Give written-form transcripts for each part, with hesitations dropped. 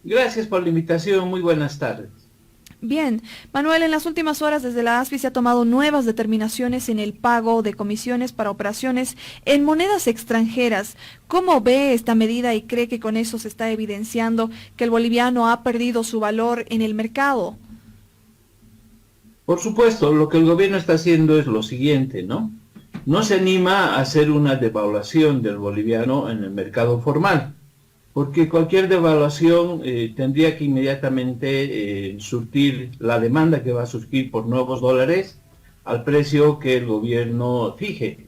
Gracias por la invitación, muy buenas tardes. Bien, Manuel, en las últimas horas desde la ASFI se ha tomado nuevas determinaciones en el pago de comisiones para operaciones en monedas extranjeras. ¿Cómo ve esta medida y cree que con eso se está evidenciando que el boliviano ha perdido su valor en el mercado? Por supuesto, lo que el gobierno está haciendo es lo siguiente, ¿no? No se anima a hacer una devaluación del boliviano en el mercado formal, porque cualquier devaluación tendría que inmediatamente surtir la demanda que va a surgir por nuevos dólares al precio que el gobierno fije.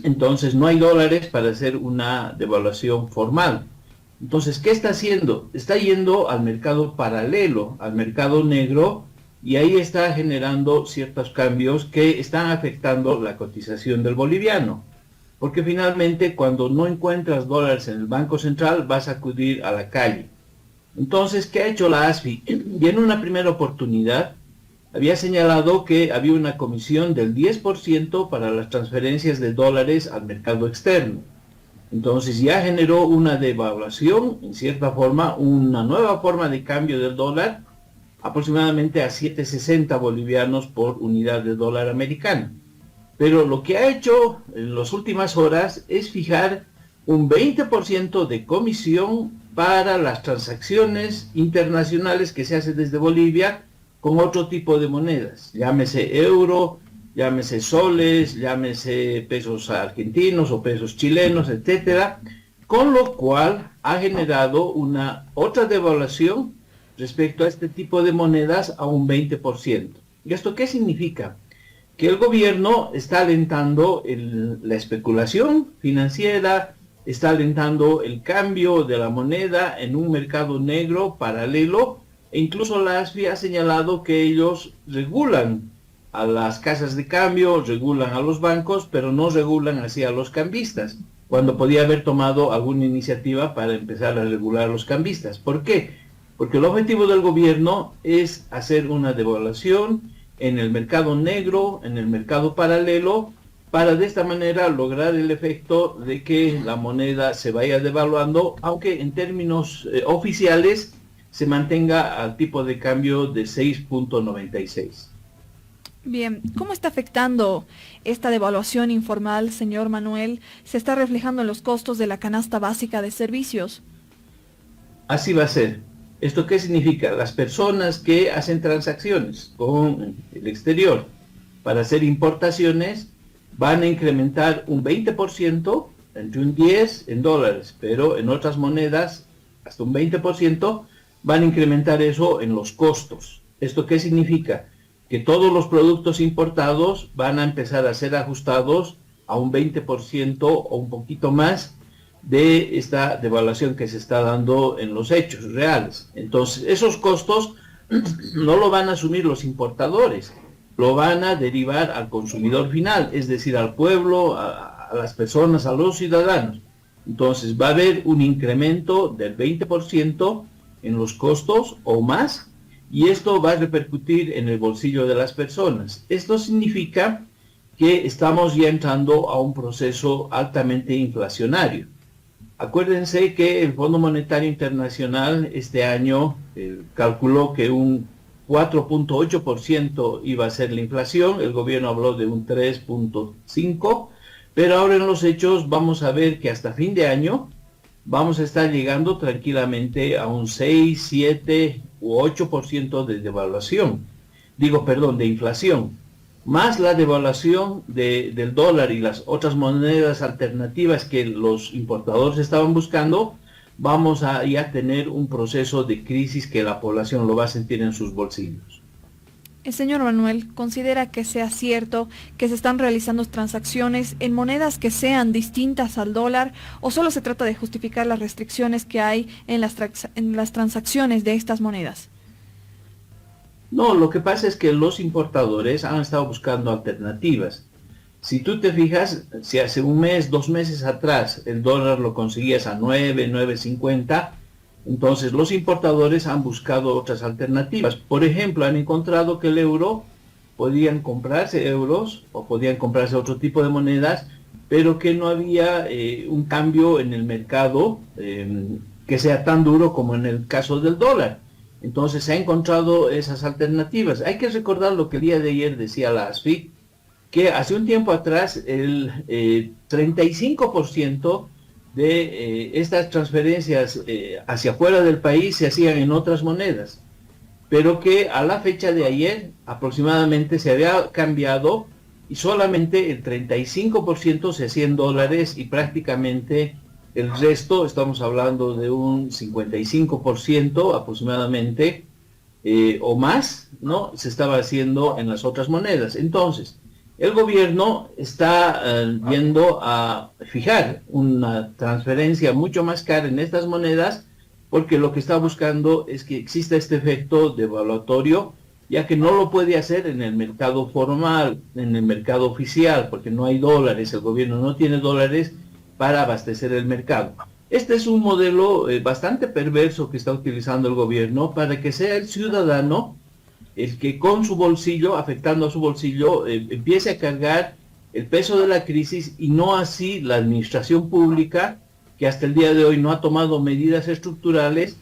Entonces no hay dólares para hacer una devaluación formal. Entonces, ¿qué está haciendo? Está yendo al mercado paralelo, al mercado negro, y ahí está generando ciertos cambios que están afectando la cotización del boliviano. Porque finalmente cuando no encuentras dólares en el Banco Central vas a acudir a la calle. Entonces, ¿qué ha hecho la ASFI? Y en una primera oportunidad había señalado que había una comisión del 10% para las transferencias de dólares al mercado externo. Entonces ya generó una devaluación, en cierta forma, una nueva forma de cambio del dólar, aproximadamente a 7.60 bolivianos por unidad de dólar americano. Pero lo que ha hecho en las últimas horas es fijar un 20% de comisión para las transacciones internacionales que se hacen desde Bolivia con otro tipo de monedas, llámese euro, llámese soles, llámese pesos argentinos o pesos chilenos, etcétera, con lo cual ha generado una otra devaluación respecto a este tipo de monedas a un 20%. ¿Y esto qué significa? Que el gobierno está alentando la especulación financiera, está alentando el cambio de la moneda en un mercado negro paralelo, e incluso la ASFI ha señalado que ellos regulan a las casas de cambio, regulan a los bancos, pero no regulan así a los cambistas, cuando podía haber tomado alguna iniciativa para empezar a regular a los cambistas. ¿Por qué? Porque el objetivo del gobierno es hacer una devaluación en el mercado negro, en el mercado paralelo, para de esta manera lograr el efecto de que la moneda se vaya devaluando, aunque en términos oficiales se mantenga al tipo de cambio de 6.96. Bien, ¿cómo está afectando esta devaluación informal, señor Manuel? ¿Se está reflejando en los costos de la canasta básica de servicios? Así va a ser. ¿Esto qué significa? Las personas que hacen transacciones con el exterior para hacer importaciones van a incrementar un 20%, entre un 10% en dólares, pero en otras monedas hasta un 20% van a incrementar eso en los costos. ¿Esto qué significa? Que todos los productos importados van a empezar a ser ajustados a un 20% o un poquito más de esta devaluación que se está dando en los hechos reales. Entonces, esos costos no lo van a asumir los importadores, lo van a derivar al consumidor final, es decir, al pueblo, a las personas, a los ciudadanos. Entonces, va a haber un incremento del 20% en los costos o más, y esto va a repercutir en el bolsillo de las personas. Esto significa que estamos ya entrando a un proceso altamente inflacionario. Acuérdense que el Fondo Monetario Internacional este año calculó que un 4.8% iba a ser la inflación, el gobierno habló de un 3.5%, pero ahora en los hechos vamos a ver que hasta fin de año vamos a estar llegando tranquilamente a un 6, 7 u 8% de devaluación, de inflación, más la devaluación del dólar y las otras monedas alternativas que los importadores estaban buscando, vamos a ya tener un proceso de crisis que la población lo va a sentir en sus bolsillos. El señor Manuel, ¿considera que sea cierto que se están realizando transacciones en monedas que sean distintas al dólar o solo se trata de justificar las restricciones que hay en las transacciones de estas monedas? No, lo que pasa es que los importadores han estado buscando alternativas. Si tú te fijas, si hace un mes, 2 meses atrás el dólar lo conseguías a 9, 9.50, entonces los importadores han buscado otras alternativas. Por ejemplo, han encontrado que el euro, podían comprarse euros o podían comprarse otro tipo de monedas, pero que no había un cambio en el mercado que sea tan duro como en el caso del dólar. Entonces se ha encontrado esas alternativas. Hay que recordar lo que el día de ayer decía la ASFI, que hace un tiempo atrás el 35% de estas transferencias hacia afuera del país se hacían en otras monedas, pero que a la fecha de ayer aproximadamente se había cambiado y solamente el 35% se hacía en dólares y prácticamente el resto, estamos hablando de un 55% aproximadamente o más, ¿no? Se estaba haciendo en las otras monedas. Entonces, el gobierno está yendo a fijar una transferencia mucho más cara en estas monedas porque lo que está buscando es que exista este efecto devaluatorio, ya que no lo puede hacer en el mercado formal, en el mercado oficial, porque no hay dólares, el gobierno no tiene dólares para abastecer el mercado. Este es un modelo bastante perverso que está utilizando el gobierno para que sea el ciudadano el que con su bolsillo, afectando a su bolsillo, empiece a cargar el peso de la crisis y no así la administración pública, que hasta el día de hoy no ha tomado medidas estructurales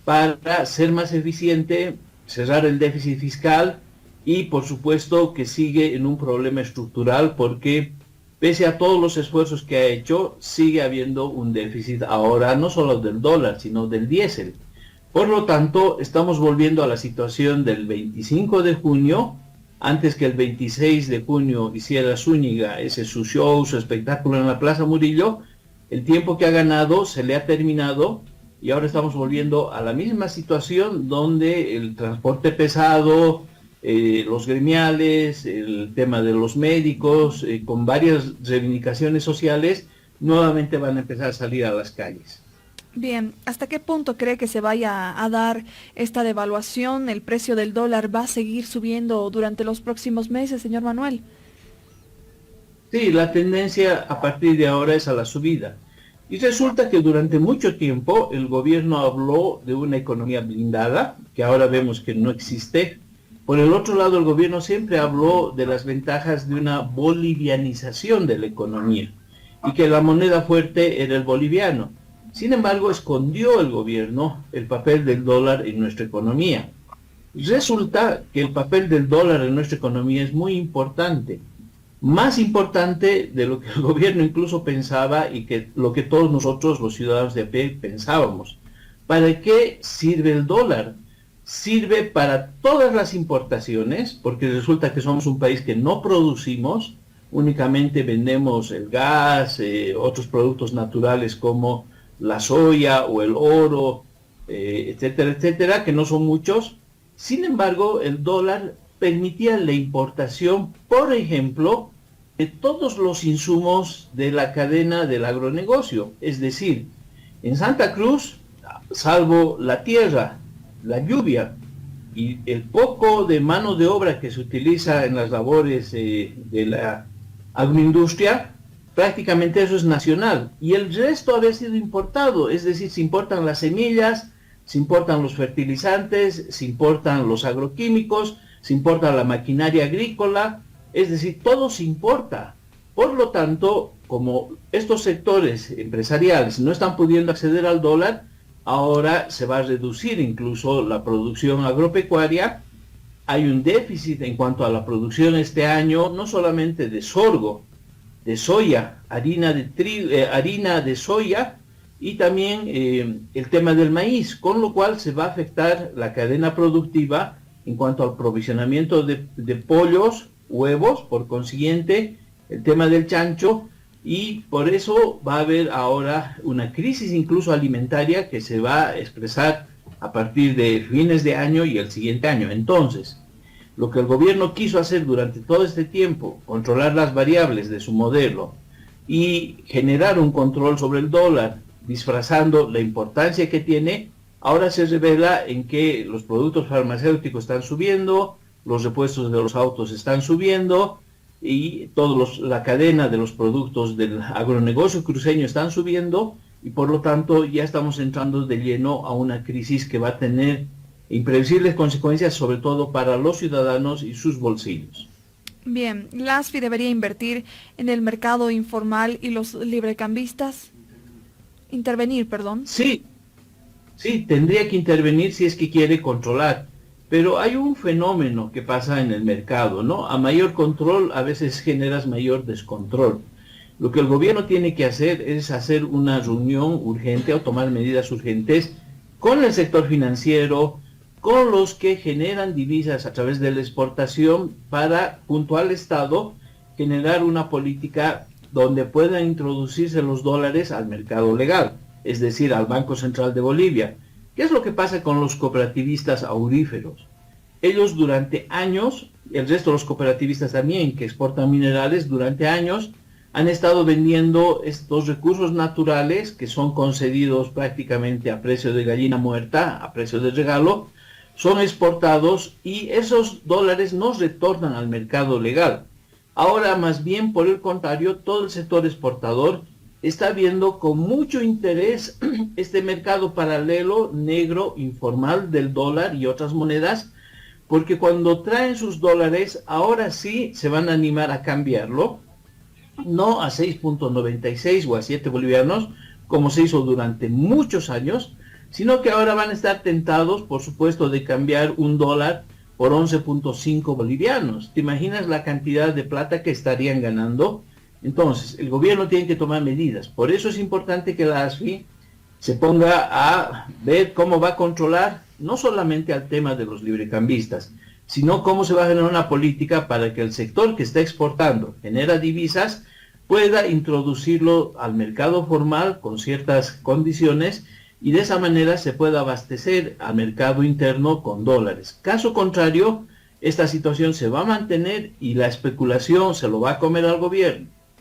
para ser más eficiente, cerrar el déficit fiscal y por supuesto que sigue en un problema estructural porque pese a todos los esfuerzos que ha hecho, sigue habiendo un déficit ahora no solo del dólar, sino del diésel. Por lo tanto, estamos volviendo a la situación del 25 de junio, antes que el 26 de junio hiciera Zúñiga ese su show, su espectáculo en la Plaza Murillo. El tiempo que ha ganado se le ha terminado y ahora estamos volviendo a la misma situación donde el transporte pesado, los gremiales, el tema de los médicos, con varias reivindicaciones sociales, nuevamente van a empezar a salir a las calles. Bien, ¿hasta qué punto cree que se vaya a dar esta devaluación? ¿El precio del dólar va a seguir subiendo durante los próximos meses, señor Manuel? Sí, la tendencia a partir de ahora es a la subida. Y resulta que durante mucho tiempo el gobierno habló de una economía blindada, que ahora vemos que no existe. Por el otro lado, el gobierno siempre habló de las ventajas de una bolivianización de la economía y que la moneda fuerte era el boliviano. Sin embargo, escondió el gobierno el papel del dólar en nuestra economía. Resulta que el papel del dólar en nuestra economía es muy importante, más importante de lo que el gobierno incluso pensaba y que lo que todos nosotros, los ciudadanos de a pie, pensábamos. ¿Para qué sirve el dólar? Sirve para todas las importaciones, porque resulta que somos un país que no producimos, únicamente vendemos el gas, otros productos naturales como la soya o el oro, etcétera, etcétera, que no son muchos. Sin embargo, el dólar permitía la importación, por ejemplo, de todos los insumos de la cadena del agronegocio. Es decir, en Santa Cruz, salvo la tierra, la lluvia y el poco de mano de obra que se utiliza en las labores de la agroindustria, prácticamente eso es nacional, y el resto había sido importado, es decir, se importan las semillas, se importan los fertilizantes, se importan los agroquímicos, se importa la maquinaria agrícola, es decir, todo se importa. Por lo tanto, como estos sectores empresariales no están pudiendo acceder al dólar, ahora se va a reducir incluso la producción agropecuaria. Hay un déficit en cuanto a la producción este año, no solamente de sorgo, de soya, harina de soya y también el tema del maíz, con lo cual se va a afectar la cadena productiva en cuanto al provisionamiento de pollos, huevos, por consiguiente, el tema del chancho, y por eso va a haber ahora una crisis incluso alimentaria que se va a expresar a partir de fines de año y el siguiente año. Entonces, lo que el gobierno quiso hacer durante todo este tiempo, controlar las variables de su modelo y generar un control sobre el dólar, disfrazando la importancia que tiene, ahora se revela en que los productos farmacéuticos están subiendo, los repuestos de los autos están subiendo y la cadena de los productos del agronegocio cruceño están subiendo y por lo tanto ya estamos entrando de lleno a una crisis que va a tener imprevisibles consecuencias, sobre todo para los ciudadanos y sus bolsillos. Bien, ¿la ASFI debería invertir en el mercado informal y los librecambistas? Intervenir, perdón. Sí, Sí, tendría que intervenir si es que quiere controlar, pero hay un fenómeno que pasa en el mercado, ¿no? A mayor control a veces generas mayor descontrol. Lo que el gobierno tiene que hacer es hacer una reunión urgente o tomar medidas urgentes con el sector financiero, con los que generan divisas a través de la exportación para, junto al Estado, generar una política donde puedan introducirse los dólares al mercado legal, es decir, al Banco Central de Bolivia. ¿Qué es lo que pasa con los cooperativistas auríferos? Ellos durante años, el resto de los cooperativistas también que exportan minerales, durante años han estado vendiendo estos recursos naturales que son concedidos prácticamente a precio de gallina muerta, a precio de regalo, son exportados y esos dólares no retornan al mercado legal. Ahora, más bien, por el contrario, todo el sector exportador está viendo con mucho interés este mercado paralelo, negro, informal del dólar y otras monedas, porque cuando traen sus dólares, ahora sí se van a animar a cambiarlo, no a 6.96 o a 7 bolivianos, como se hizo durante muchos años, sino que ahora van a estar tentados, por supuesto, de cambiar un dólar por 11.5 bolivianos. ¿Te imaginas la cantidad de plata que estarían ganando? Entonces, el gobierno tiene que tomar medidas. Por eso es importante que la ASFI se ponga a ver cómo va a controlar no solamente al tema de los librecambistas, sino cómo se va a generar una política para que el sector que está exportando, genera divisas, pueda introducirlo al mercado formal con ciertas condiciones y de esa manera se pueda abastecer al mercado interno con dólares. Caso contrario, esta situación se va a mantener y la especulación se lo va a comer al gobierno.